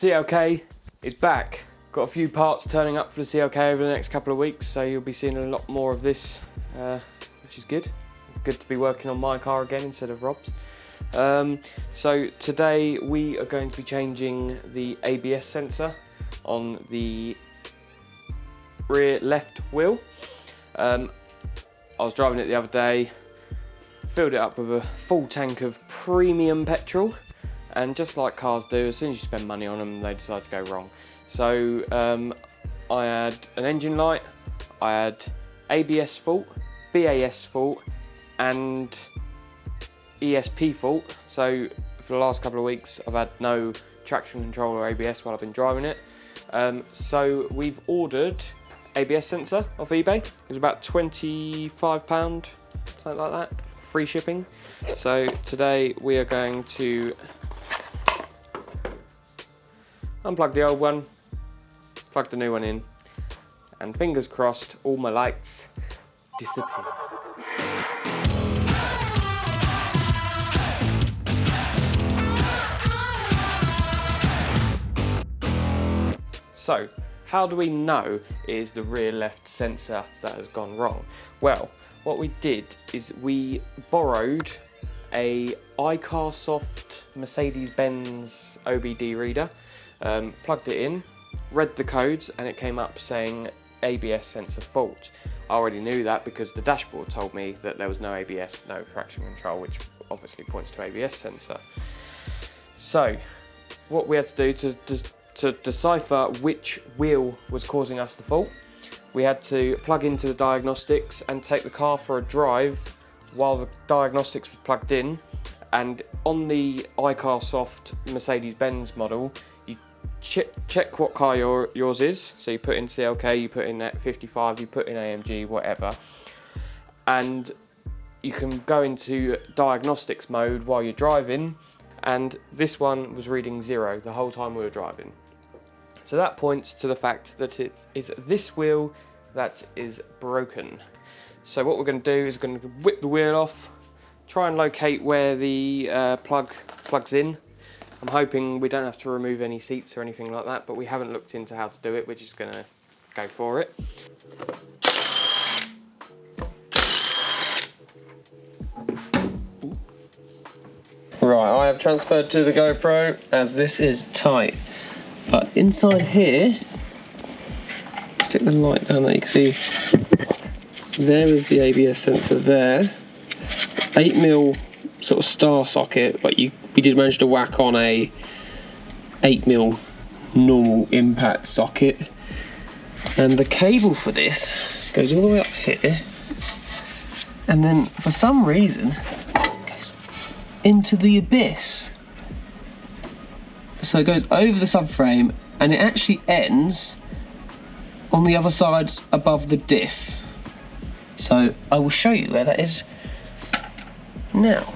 CLK is back. Got a few parts turning up for the CLK over the next couple of weeks, so you'll be seeing a lot more of this, which is good. Good to be working on my car again instead of Rob's. So today we are going to be changing the ABS sensor on the rear left wheel. I was driving it the other day, filled it up with a full tank of premium petrol, and just like cars do, as soon as you spend money on them, they decide to go wrong. So I had an engine light, I had ABS fault, BAS fault, and ESP fault. So for the last couple of weeks, I've had no traction control or ABS while I've been driving it. So we've ordered ABS sensor off eBay. It was about £25, something like that, free shipping. So today we are going to unplug the old one, plug the new one in, and fingers crossed all my lights disappear. So, how do we know it is the rear left sensor that has gone wrong? Well, what we did is we borrowed a iCarSoft Mercedes-Benz OBD reader, plugged it in, read the codes, and it came up saying ABS sensor fault. I already knew that because the dashboard told me that there was no ABS, no traction control, which obviously points to ABS sensor. So, what we had to do to decipher which wheel was causing us the fault, we had to plug into the diagnostics and take the car for a drive while the diagnostics was plugged in. And on the iCarSoft Mercedes-Benz model, you check what car yours is. So you put in CLK, you put in that 55, you put in AMG, whatever. And you can go into diagnostics mode while you're driving. And this one was reading 0 the whole time we were driving. So that points to the fact that it is this wheel that is broken. So what we're going to do is going to whip the wheel off, try and locate where the plugs in. I'm hoping we don't have to remove any seats or anything like that, but we haven't looked into how to do it. We're just going to go for it. Right, I have transferred to the GoPro as this is tight. But inside here, stick the light down there, you can see there is the ABS sensor there. 8mm sort of star socket, but we did manage to whack on a 8mm normal impact socket. And the cable for this goes all the way up here, and then for some reason goes into the abyss. So it goes over the subframe and it actually ends on the other side above the diff. So I will show you where that is now.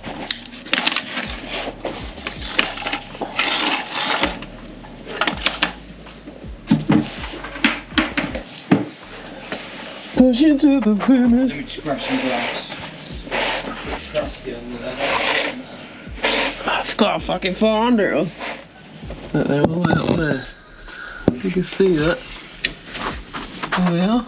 Push into the limit. Let me just grab some glass. Crusty under there. I've got a fucking 400. They're all the way up there. You can see that. There we are.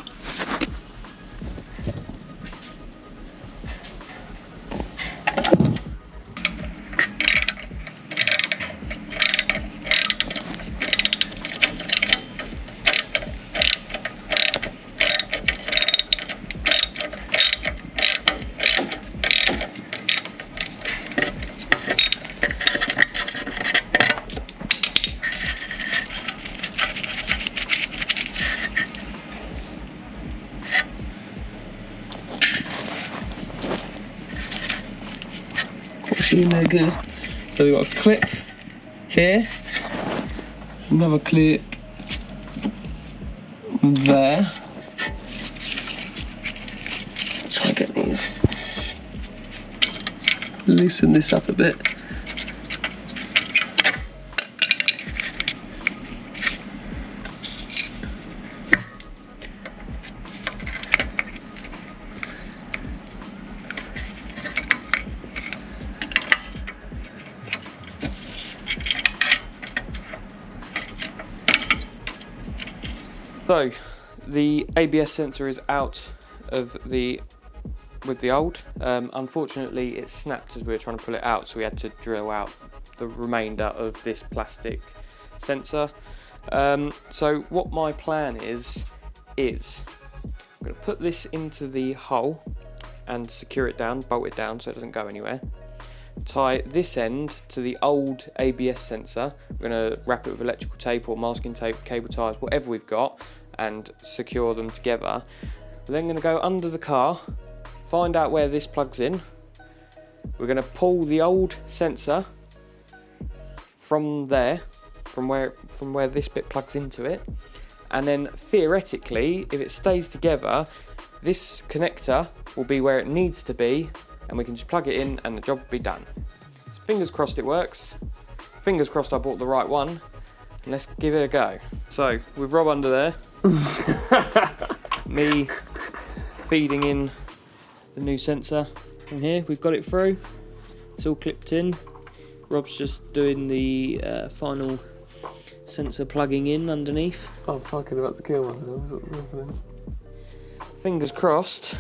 They're good. So we've got a clip here, another clip there. Try and get these. Loosen this up a bit. So the ABS sensor is out of the with the old. Unfortunately, it snapped as we were trying to pull it out, so we had to drill out the remainder of this plastic sensor. So what my plan is I'm going to put this into the hole and secure it down, bolt it down so it doesn't go anywhere. Tie this end to the old ABS sensor. We're going to wrap it with electrical tape or masking tape, cable ties, whatever we've got, and secure them together. We're then going to go under the car, find out where this plugs in. We're going to pull the old sensor from there, from where this bit plugs into it, and then theoretically, if it stays together, this connector will be where it needs to be, and we can just plug it in and the job will be done. So fingers crossed it works. Fingers crossed I bought the right one, and let's give it a go. So with Rob under there, me feeding in the new sensor from here. We've got it through, it's all clipped in. Rob's just doing the final sensor plugging in underneath. I'm fucking about to kill myself. Fingers crossed.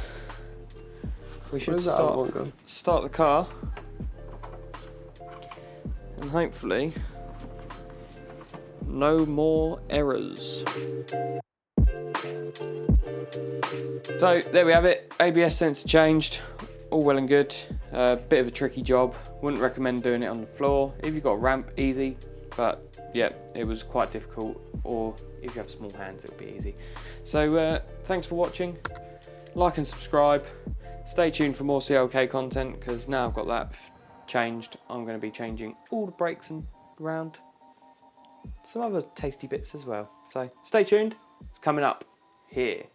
We should start the car, and hopefully no more errors. So there we have it, ABS sensor changed, all well and good. Bit of a tricky job, wouldn't recommend doing it on the floor. If you've got a ramp, easy, but yeah, it was quite difficult, or if you have small hands, it'll be easy. So thanks for watching, like and subscribe. Stay tuned for more CLK content, because now I've got that changed, I'm going to be changing all the brakes and around some other tasty bits as well. So stay tuned, it's coming up here.